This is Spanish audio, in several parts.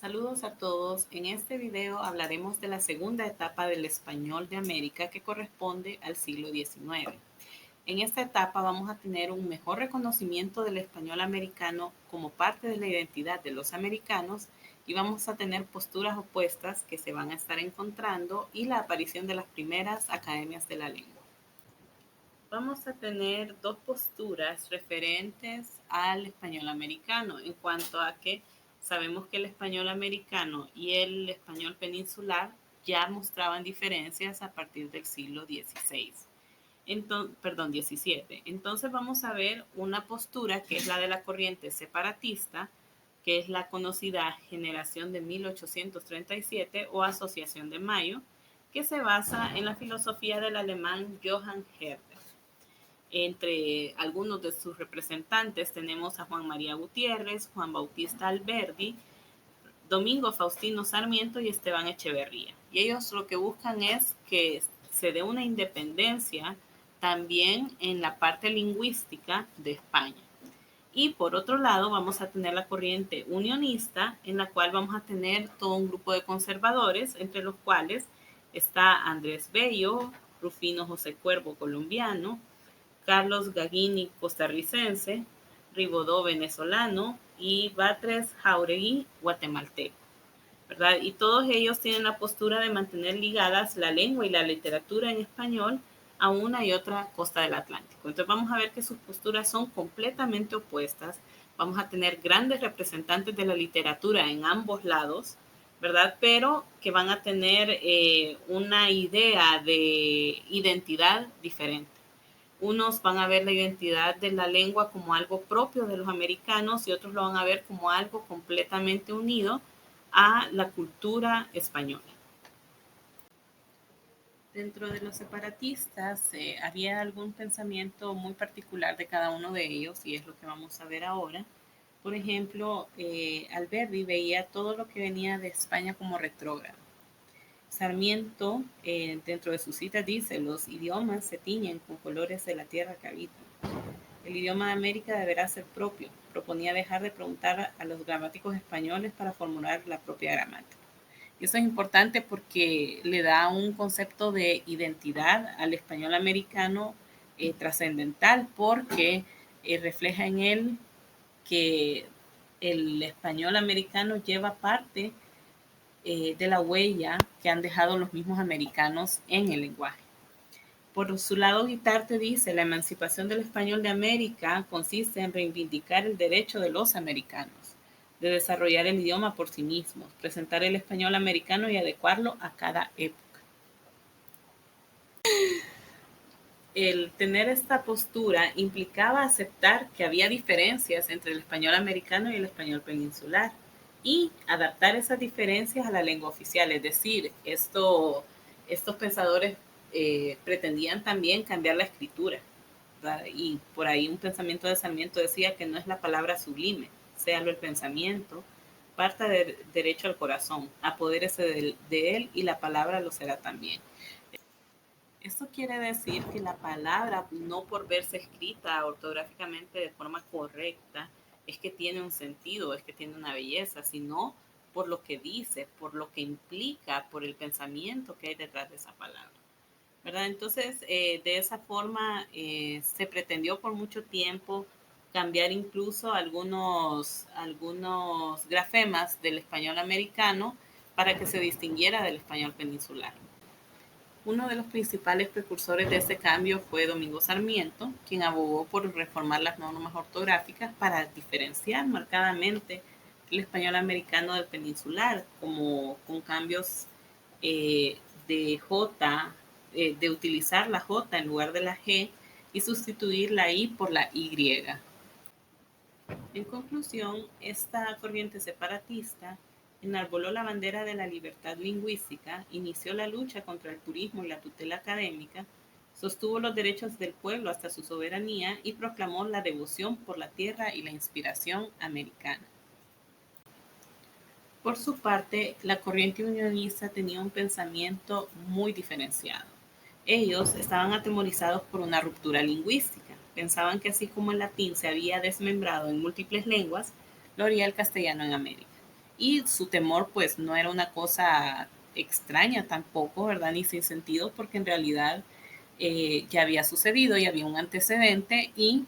Saludos a todos. En este video hablaremos de la segunda etapa del español de América que corresponde al siglo XIX. En esta etapa vamos a tener un mejor reconocimiento del español americano como parte de la identidad de los americanos y vamos a tener posturas opuestas que se van a estar encontrando y la aparición de las primeras academias de la lengua. Vamos a tener dos posturas referentes al español americano en cuanto a que sabemos que el español americano y el español peninsular ya mostraban diferencias a partir del siglo XVI. XVII. Entonces vamos a ver una postura que es la de la corriente separatista, que es la conocida Generación de 1837 o Asociación de Mayo, que se basa en la filosofía del alemán Johann Herder. Entre algunos de sus representantes tenemos a Juan María Gutiérrez, Juan Bautista Alberdi, Domingo Faustino Sarmiento y Esteban Echeverría. Y ellos lo que buscan es que se dé una independencia también en la parte lingüística de España. Y por otro lado vamos a tener la corriente unionista, en la cual vamos a tener todo un grupo de conservadores, entre los cuales está Andrés Bello, Rufino José Cuervo, colombiano, Carlos Gagini, costarricense, Ribodó, venezolano, y Batres Jauregui, guatemalteco, ¿verdad? Y todos ellos tienen la postura de mantener ligadas la lengua y la literatura en español a una y otra costa del Atlántico. Entonces vamos a ver que sus posturas son completamente opuestas. Vamos a tener grandes representantes de la literatura en ambos lados, ¿verdad? Pero que van a tener una idea de identidad diferente. Unos van a ver la identidad de la lengua como algo propio de los americanos y otros lo van a ver como algo completamente unido a la cultura española. Dentro de los separatistas había algún pensamiento muy particular de cada uno de ellos y es lo que vamos a ver ahora. Por ejemplo, Alberdi veía todo lo que venía de España como retrógrado. Sarmiento, dentro de su cita, dice: los idiomas se tiñen con colores de la tierra que habitan. El idioma de América deberá ser propio. Proponía dejar de preguntar a los gramáticos españoles para formular la propia gramática. Y eso es importante porque le da un concepto de identidad al español americano trascendental, porque refleja en él que el español americano lleva parte de la huella que han dejado los mismos americanos en el lenguaje. Por su lado, Guitarte dice: la emancipación del español de América consiste en reivindicar el derecho de los americanos de desarrollar el idioma por sí mismos, presentar el español americano y adecuarlo a cada época. El tener esta postura implicaba aceptar que había diferencias entre el español americano y el español peninsular y adaptar esas diferencias a la lengua oficial. Es decir, estos pensadores pretendían también cambiar la escritura, ¿verdad? Y por ahí un pensamiento de Sarmiento decía que no es la palabra sublime, sea lo el pensamiento, parta de derecho al corazón, apodérese de él y la palabra lo será también. Esto quiere decir que la palabra, no por verse escrita ortográficamente de forma correcta, es que tiene un sentido, es que tiene una belleza, sino por lo que dice, por lo que implica, por el pensamiento que hay detrás de esa palabra, ¿verdad? Entonces, de esa forma se pretendió por mucho tiempo cambiar incluso algunos grafemas del español americano para que se distinguiera del español peninsular. Uno de los principales precursores de este cambio fue Domingo Sarmiento, quien abogó por reformar las normas ortográficas para diferenciar marcadamente el español americano del peninsular, como con cambios de J, de utilizar la J en lugar de la G y sustituir la I por la Y. En conclusión, esta corriente separatista enarboló la bandera de la libertad lingüística, inició la lucha contra el purismo y la tutela académica, sostuvo los derechos del pueblo hasta su soberanía y proclamó la devoción por la tierra y la inspiración americana. Por su parte, la corriente unionista tenía un pensamiento muy diferenciado. Ellos estaban atemorizados por una ruptura lingüística. Pensaban que así como el latín se había desmembrado en múltiples lenguas, lo haría el castellano en América. y su temor pues no era una cosa extraña tampoco, ¿verdad? Ni sin sentido, porque en realidad ya había sucedido, ya había un antecedente y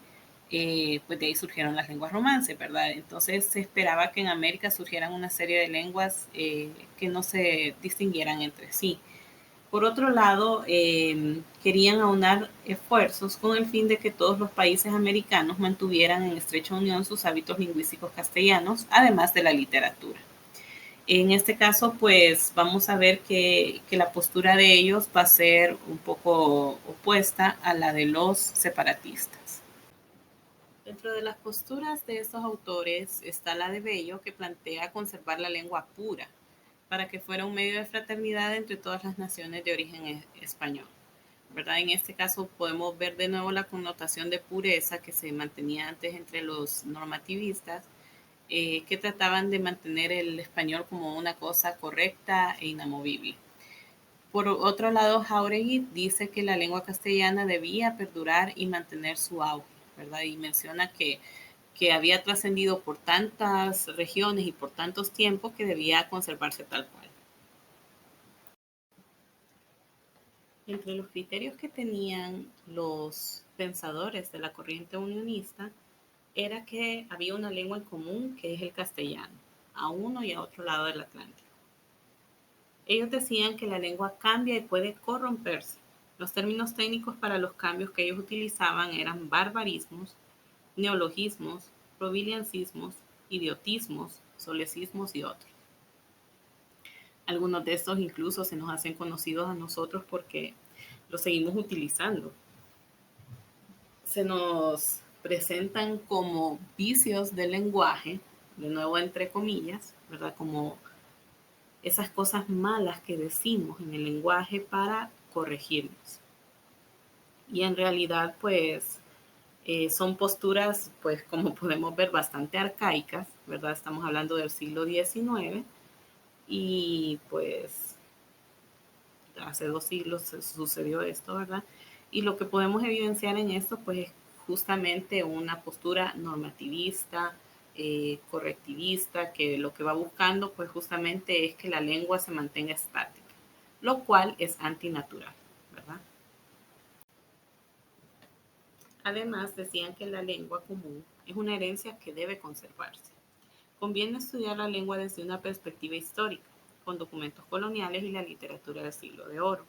pues de ahí surgieron las lenguas romances, ¿verdad? Entonces se esperaba que en América surgieran una serie de lenguas que no se distinguieran entre sí. Por otro lado, querían aunar esfuerzos con el fin de que todos los países americanos mantuvieran en estrecha unión sus hábitos lingüísticos castellanos, además de la literatura. En este caso, pues vamos a ver que la postura de ellos va a ser un poco opuesta a la de los separatistas. Dentro de las posturas de estos autores está la de Bello, que plantea conservar la lengua pura, para que fuera un medio de fraternidad entre todas las naciones de origen español. ¿Verdad? En este caso podemos ver de nuevo la connotación de pureza que se mantenía antes entre los normativistas, que trataban de mantener el español como una cosa correcta e inamovible. Por otro lado, Jauregui dice que la lengua castellana debía perdurar y mantener su auge, ¿verdad? Y menciona que había trascendido por tantas regiones y por tantos tiempos que debía conservarse tal cual. Entre los criterios que tenían los pensadores de la corriente unionista era que había una lengua en común que es el castellano, a uno y a otro lado del Atlántico. Ellos decían que la lengua cambia y puede corromperse. Los términos técnicos para los cambios que ellos utilizaban eran barbarismos, neologismos, provincianismos, idiotismos, solecismos y otros. Algunos de estos incluso se nos hacen conocidos a nosotros porque los seguimos utilizando. Se nos presentan como vicios del lenguaje, de nuevo entre comillas, ¿verdad? Como esas cosas malas que decimos en el lenguaje para corregirnos. Y en realidad, pues, son posturas, pues, como podemos ver, bastante arcaicas, ¿verdad? Estamos hablando del siglo XIX y, pues, hace 2 siglos sucedió esto, ¿verdad? Y lo que podemos evidenciar en esto, pues, es justamente una postura normativista, correctivista, que lo que va buscando, pues, justamente es que la lengua se mantenga estática, lo cual es antinatural, ¿verdad? Además, decían que la lengua común es una herencia que debe conservarse. Conviene estudiar la lengua desde una perspectiva histórica, con documentos coloniales y la literatura del siglo de oro.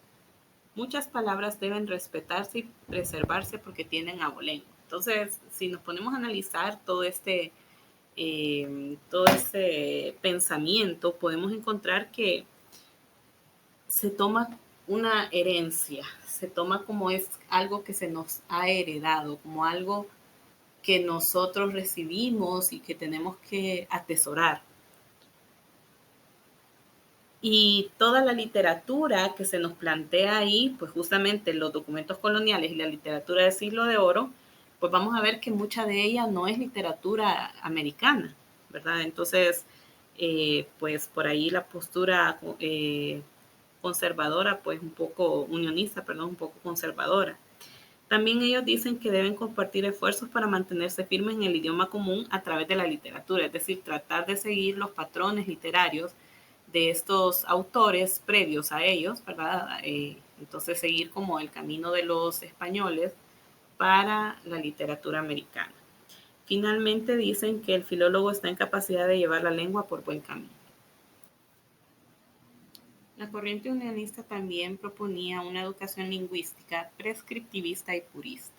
Muchas palabras deben respetarse y preservarse porque tienen abolengo. Entonces, si nos ponemos a analizar todo este pensamiento, podemos encontrar que se toma una herencia, se toma como es algo que se nos ha heredado, como algo que nosotros recibimos y que tenemos que atesorar. Y toda la literatura que se nos plantea ahí, pues justamente los documentos coloniales y la literatura del siglo de oro, pues vamos a ver que mucha de ella no es literatura americana, ¿verdad? Entonces, pues por ahí la postura conservadora, pues un poco unionista, perdón, un poco conservadora. También ellos dicen que deben compartir esfuerzos para mantenerse firmes en el idioma común a través de la literatura, es decir, tratar de seguir los patrones literarios de estos autores previos a ellos, ¿verdad? Entonces seguir como el camino de los españoles para la literatura americana. Finalmente dicen que el filólogo está en capacidad de llevar la lengua por buen camino. La corriente unionista también proponía una educación lingüística prescriptivista y purista.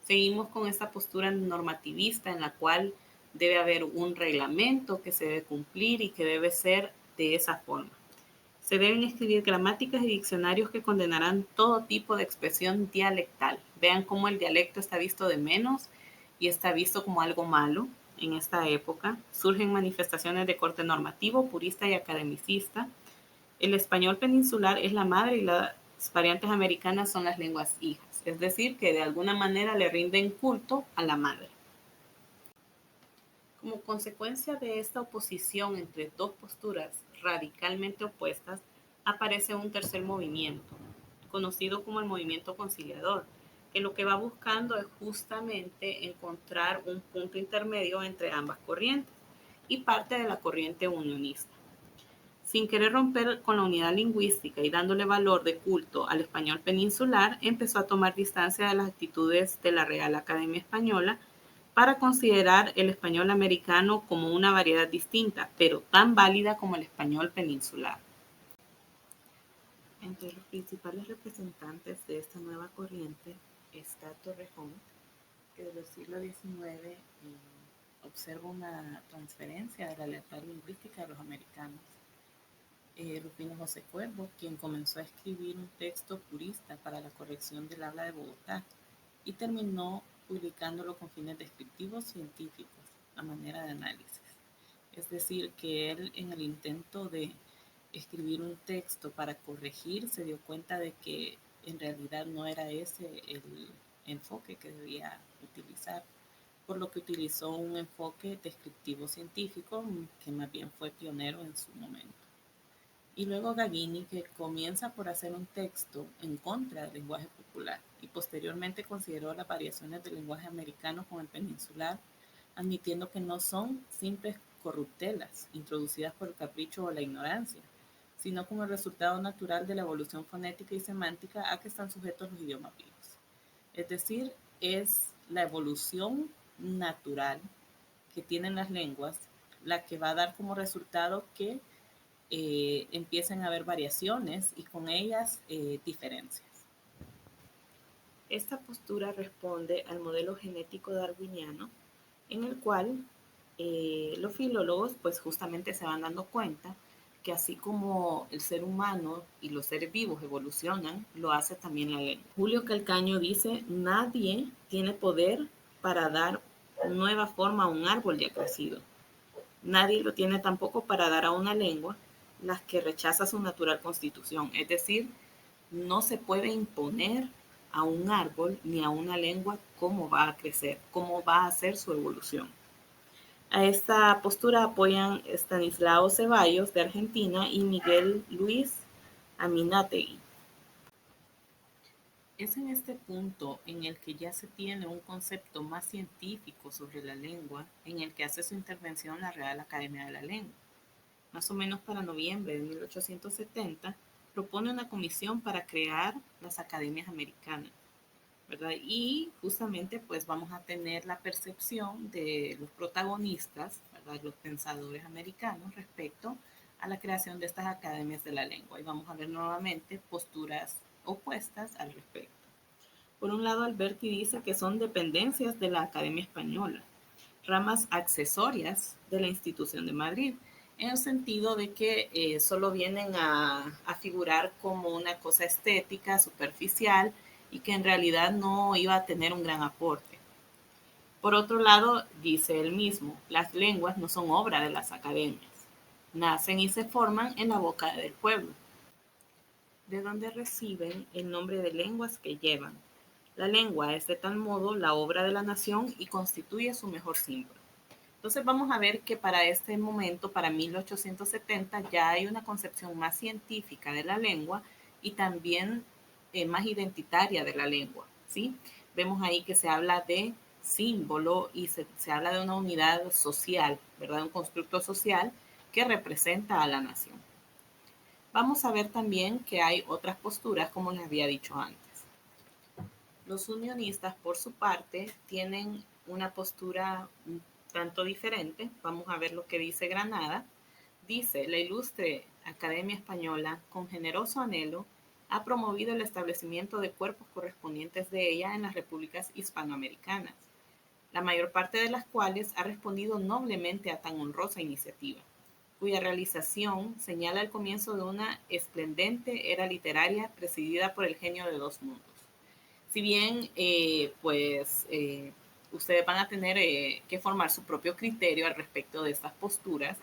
Seguimos con esta postura normativista en la cual debe haber un reglamento que se debe cumplir y que debe ser de esa forma. Se deben escribir gramáticas y diccionarios que condenarán todo tipo de expresión dialectal. Vean cómo el dialecto está visto de menos y está visto como algo malo en esta época. Surgen manifestaciones de corte normativo, purista y academicista. El español peninsular es la madre y las variantes americanas son las lenguas hijas, es decir, que de alguna manera le rinden culto a la madre. Como consecuencia de esta oposición entre dos posturas radicalmente opuestas, aparece un tercer movimiento, conocido como el movimiento conciliador, que lo que va buscando es justamente encontrar un punto intermedio entre ambas corrientes. y parte de la corriente unionista. Sin querer romper con la unidad lingüística y dándole valor de culto al español peninsular, empezó a tomar distancia de las actitudes de la Real Academia Española para considerar el español americano como una variedad distinta, pero tan válida como el español peninsular. Entre los principales representantes de esta nueva corriente está Torrejón, que desde el siglo XIX observa una transferencia de la lealtad lingüística de los americanos. Rufino José Cuervo, quien comenzó a escribir un texto purista para la corrección del habla de Bogotá y terminó publicándolo con fines descriptivos científicos, a manera de análisis. Es decir, que él en el intento de escribir un texto para corregir se dio cuenta de que en realidad no era ese el enfoque que debía utilizar, por lo que utilizó un enfoque descriptivo científico que más bien fue pionero en su momento. Y luego Gavini, que comienza por hacer un texto en contra del lenguaje popular y posteriormente consideró las variaciones del lenguaje americano con el peninsular, admitiendo que no son simples corruptelas introducidas por el capricho o la ignorancia, sino como el resultado natural de la evolución fonética y semántica a que están sujetos los idiomas vivos. Es decir, es la evolución natural que tienen las lenguas la que va a dar como resultado que empiecen a haber variaciones y con ellas diferencias. Esta postura responde al modelo genético darwiniano, en el cual los filólogos pues justamente se van dando cuenta que así como el ser humano y los seres vivos evolucionan, lo hace también la lengua. Julio Calcaño dice, nadie tiene poder para dar nueva forma a un árbol ya crecido. Nadie lo tiene tampoco para dar a una lengua las que rechaza su natural constitución. Es decir, no se puede imponer a un árbol ni a una lengua cómo va a crecer, cómo va a ser su evolución. A esta postura apoyan Estanislao Ceballos de Argentina y Miguel Luis Aminátegui. Es en este punto en el que ya se tiene un concepto más científico sobre la lengua, en el que hace su intervención la Real Academia de la Lengua. Más o menos para noviembre de 1870, propone una comisión para crear las academias americanas, ¿verdad? Y justamente pues vamos a tener la percepción de los protagonistas, ¿verdad? Los pensadores americanos respecto a la creación de estas academias de la lengua. Y vamos a ver nuevamente posturas opuestas al respecto. Por un lado, Alberti dice que son dependencias de la Academia Española, ramas accesorias de la institución de Madrid, en el sentido de que solo vienen a figurar como una cosa estética, superficial, y que en realidad no iba a tener un gran aporte. Por otro lado, dice él mismo, las lenguas no son obra de las academias, nacen y se forman en la boca del pueblo, de donde reciben el nombre de lenguas que llevan. La lengua es de tal modo la obra de la nación y constituye su mejor símbolo. Entonces vamos a ver que para este momento, para 1870, ya hay una concepción más científica de la lengua y también más identitaria de la lengua, ¿sí? Vemos ahí que se habla de símbolo y se habla de una unidad social, ¿verdad? Un constructo social que representa a la nación. Vamos a ver también que hay otras posturas, como les había dicho antes. Los unionistas, por su parte, tienen una postura un tanto diferente. Vamos a ver lo que dice Granada. Dice, la ilustre Academia Española, con generoso anhelo, ha promovido el establecimiento de cuerpos correspondientes de ella en las repúblicas hispanoamericanas, la mayor parte de las cuales ha respondido noblemente a tan honrosa iniciativa, cuya realización señala el comienzo de una esplendente era literaria presidida por el genio de dos mundos. Si bien, ustedes van a tener que formar su propio criterio al respecto de estas posturas,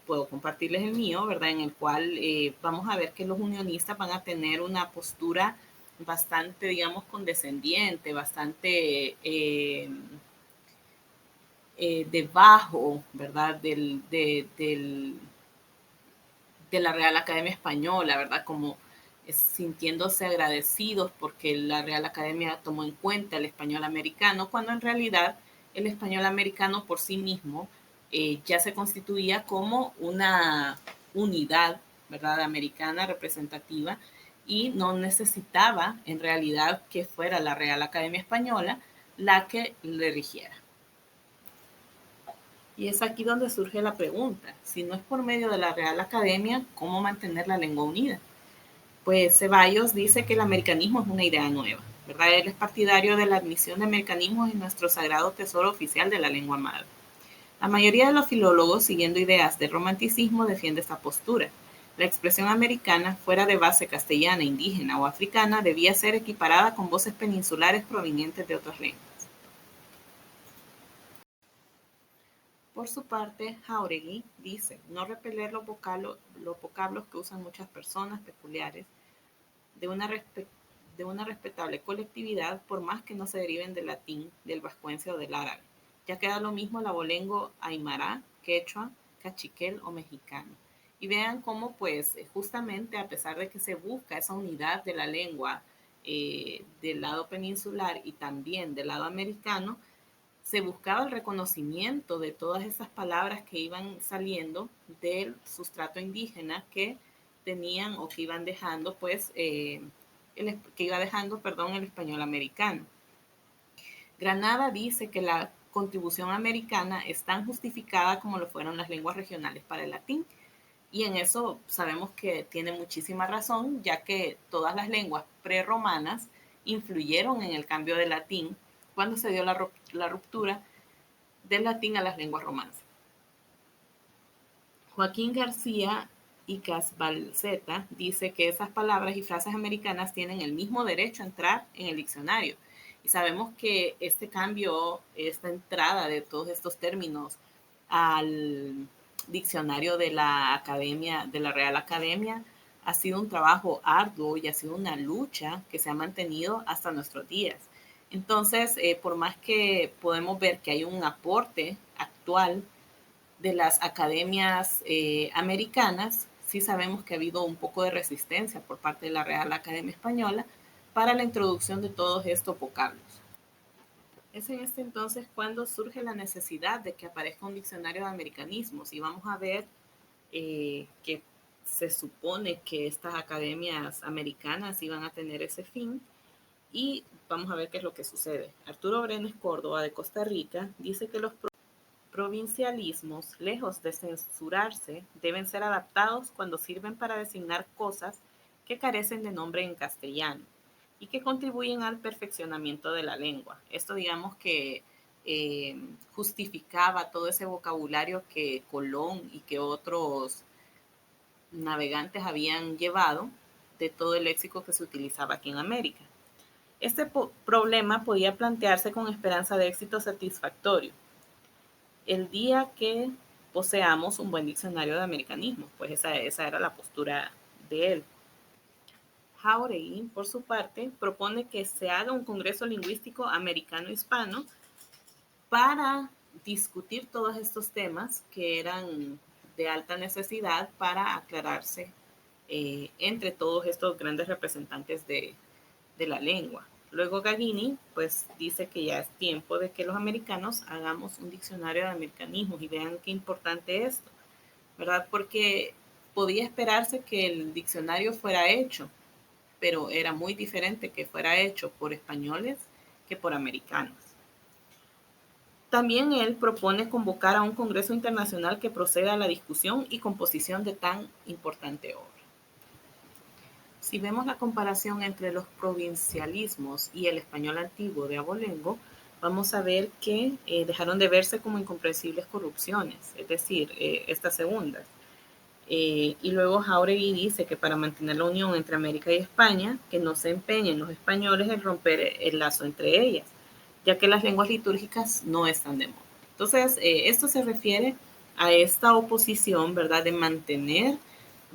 puedo compartirles el mío, ¿verdad? En el cual vamos a ver que los unionistas van a tener una postura bastante, digamos, condescendiente, bastante debajo, ¿verdad? De la Real Academia Española, ¿verdad? Como sintiéndose agradecidos porque la Real Academia tomó en cuenta el español americano, cuando en realidad el español americano por sí mismo ya se constituía como una unidad, ¿verdad?, americana representativa, y no necesitaba en realidad que fuera la Real Academia Española la que le rigiera. Y es aquí donde surge la pregunta: si no es por medio de la Real Academia, ¿cómo mantener la lengua unida? Pues Ceballos dice que el americanismo es una idea nueva, ¿verdad? Él es partidario de la admisión de americanismos en nuestro sagrado tesoro oficial de la lengua madre. La mayoría de los filólogos, siguiendo ideas del romanticismo, defiende esta postura. La expresión americana, fuera de base castellana, indígena o africana, debía ser equiparada con voces peninsulares provenientes de otras lenguas. Por su parte, Jáuregui dice: no repeler los vocablos que usan muchas personas peculiares de una respetable colectividad, por más que no se deriven del latín, del vascuence o del árabe. Ya queda lo mismo el abolengo aymara, quechua, cachiquel o mexicano. Y vean cómo, pues, justamente a pesar de que se busca esa unidad de la lengua del lado peninsular y también del lado americano, se buscaba el reconocimiento de todas esas palabras que iban saliendo del sustrato indígena que tenían o que iban dejando, pues, que iba dejando, perdón, el español americano. Granada dice que la contribución americana es tan justificada como lo fueron las lenguas regionales para el latín, y en eso sabemos que tiene muchísima razón, ya que todas las lenguas prerromanas influyeron en el cambio del latín cuando se dio la ruptura del latín a las lenguas romances. Joaquín García y Casbalceta dice que esas palabras y frases americanas tienen el mismo derecho a entrar en el diccionario. Y sabemos que este cambio, esta entrada de todos estos términos al diccionario de la Academia, de la Real Academia, ha sido un trabajo arduo y ha sido una lucha que se ha mantenido hasta nuestros días. Entonces, por más que podemos ver que hay un aporte actual de las academias americanas, sí sabemos que ha habido un poco de resistencia por parte de la Real Academia Española para la introducción de todos estos vocablos. Es en este entonces cuando surge la necesidad de que aparezca un diccionario de americanismos, y vamos a ver que se supone que estas academias americanas iban a tener ese fin, y vamos a ver qué es lo que sucede. Arturo Brenes Córdoba, de Costa Rica, dice que los provincialismos, lejos de censurarse, deben ser adaptados cuando sirven para designar cosas que carecen de nombre en castellano y que contribuyen al perfeccionamiento de la lengua. Esto, digamos, que justificaba todo ese vocabulario que Colón y que otros navegantes habían llevado de todo el léxico que se utilizaba aquí en América. Este problema podía plantearse con esperanza de éxito satisfactorio el día que poseamos un buen diccionario de americanismos, pues esa era la postura de él. Jáuregui, por su parte, propone que se haga un congreso lingüístico americano-hispano para discutir todos estos temas que eran de alta necesidad para aclararse entre todos estos grandes representantes de la lengua. Luego Gagini, pues, dice que ya es tiempo de que los americanos hagamos un diccionario de americanismos, y vean qué importante es esto, ¿verdad? Porque podía esperarse que el diccionario fuera hecho, pero era muy diferente que fuera hecho por españoles que por americanos. También él propone convocar a un congreso internacional que proceda a la discusión y composición de tan importante obra. Si vemos la comparación entre los provincialismos y el español antiguo de abolengo, vamos a ver que dejaron de verse como incomprensibles corrupciones, es decir, estas segundas. Y luego Jáuregui dice que para mantener la unión entre América y España, que no se empeñen los españoles en romper el lazo entre ellas, ya que las lenguas litúrgicas no están de moda. Entonces, esto se refiere a esta oposición, ¿verdad?, de mantener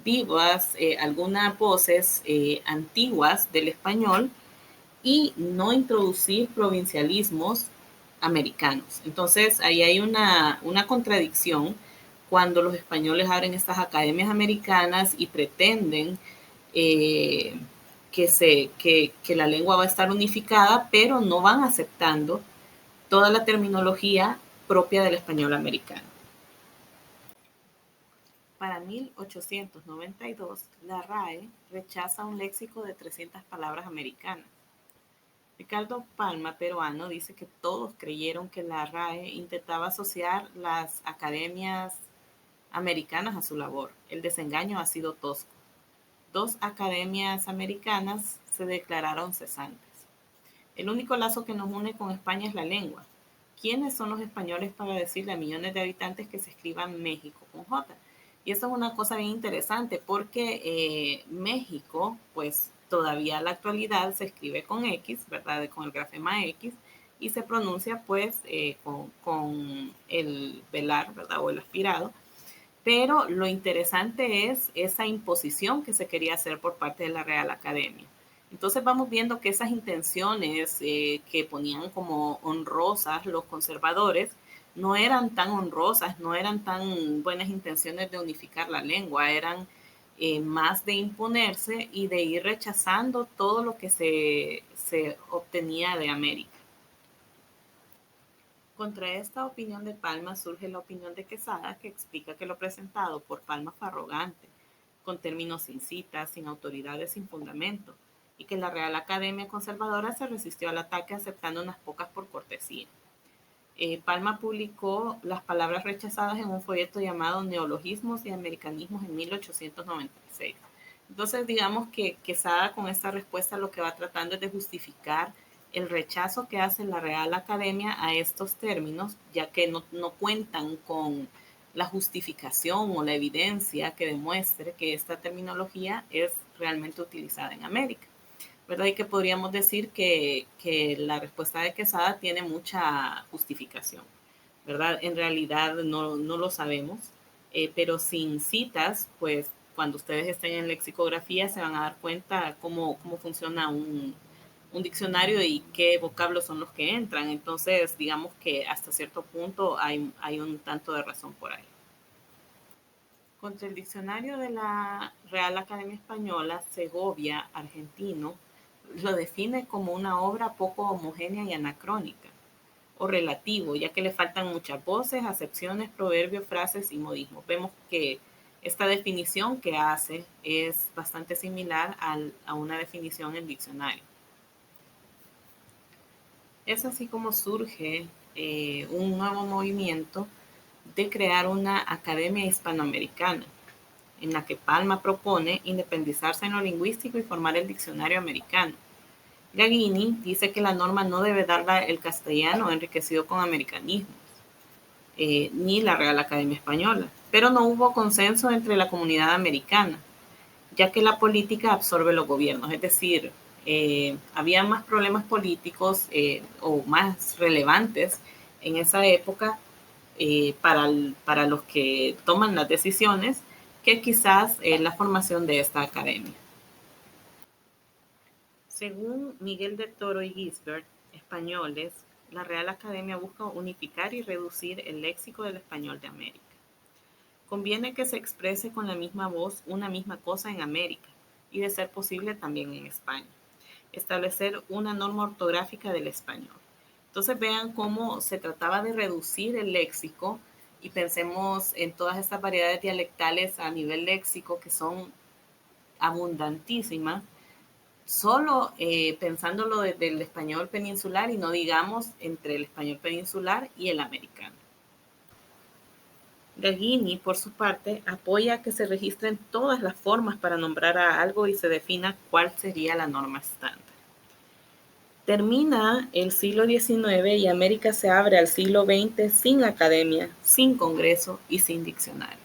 vivas algunas voces antiguas del español y no introducir provincialismos americanos. Entonces, ahí hay una contradicción cuando los españoles abren estas academias americanas y pretenden que la lengua va a estar unificada, pero no van aceptando toda la terminología propia del español americano. Para 1892, la RAE rechaza un léxico de 300 palabras americanas. Ricardo Palma, peruano, dice que todos creyeron que la RAE intentaba asociar las academias americanas a su labor. El desengaño ha sido tosco. 2 academias americanas se declararon cesantes. El único lazo que nos une con España es la lengua. ¿Quiénes son los españoles para decirle a millones de habitantes que se escriba México con J? Y eso es una cosa bien interesante porque México, pues todavía en la actualidad se escribe con X, ¿verdad? Con el grafema X y se pronuncia pues con el velar, ¿verdad? O el aspirado. Pero lo interesante es esa imposición que se quería hacer por parte de la Real Academia. Entonces vamos viendo que esas intenciones que ponían como honrosas los conservadores no eran tan honrosas, no eran tan buenas intenciones de unificar la lengua, eran más de imponerse y de ir rechazando todo lo que se obtenía de América. Contra esta opinión de Palma surge la opinión de Quesada, que explica que lo presentado por Palma fue arrogante, con términos sin citas, sin autoridades, sin fundamento, y que la Real Academia Conservadora se resistió al ataque aceptando unas pocas por cortesía. Palma publicó las palabras rechazadas en un folleto llamado Neologismos y Americanismos en 1896. Entonces, digamos que Quesada con esta respuesta lo que va tratando es de justificar el rechazo que hace la Real Academia a estos términos, ya que no cuentan con la justificación o la evidencia que demuestre que esta terminología es realmente utilizada en América. ¿Verdad? Y que podríamos decir que la respuesta de Quesada tiene mucha justificación, ¿verdad? En realidad no lo sabemos, pero sin citas, pues cuando ustedes estén en lexicografía se van a dar cuenta cómo funciona un diccionario y qué vocablos son los que entran. Entonces, digamos que hasta cierto punto hay un tanto de razón por ahí. Contra el diccionario de la Real Academia Española, Segovia, argentino, lo define como una obra poco homogénea y anacrónica, o relativo, ya que le faltan muchas voces, acepciones, proverbios, frases y modismos. Vemos que esta definición que hace es bastante similar a una definición en diccionario. Es así como surge un nuevo movimiento de crear una academia hispanoamericana, en la que Palma propone independizarse en lo lingüístico y formar el diccionario americano. Gagini dice que la norma no debe darla el castellano enriquecido con americanismos, ni la Real Academia Española, pero no hubo consenso entre la comunidad americana, ya que la política absorbe los gobiernos, es decir, había más problemas políticos o más relevantes en esa época para los que toman las decisiones que quizás la formación de esta academia. Según Miguel de Toro y Gisbert, españoles, la Real Academia busca unificar y reducir el léxico del español de América. Conviene que se exprese con la misma voz una misma cosa en América y, de ser posible, también en España. Establecer una norma ortográfica del español. Entonces vean cómo se trataba de reducir el léxico y pensemos en todas estas variedades dialectales a nivel léxico que son abundantísimas, solo pensándolo desde el español peninsular y no digamos entre el español peninsular y el americano. Gagini, por su parte, apoya que se registren todas las formas para nombrar a algo y se defina cuál sería la norma estándar. Termina el siglo XIX y América se abre al siglo XX sin academia, sin congreso y sin diccionarios.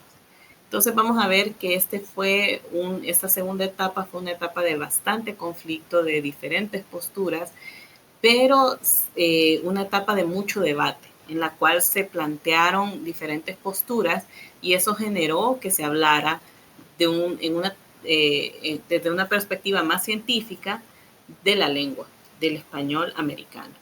Entonces vamos a ver que esta segunda etapa fue una etapa de bastante conflicto, de diferentes posturas, pero una etapa de mucho debate, en la cual se plantearon diferentes posturas y eso generó que se hablara desde una perspectiva más científica de la lengua, del español americano.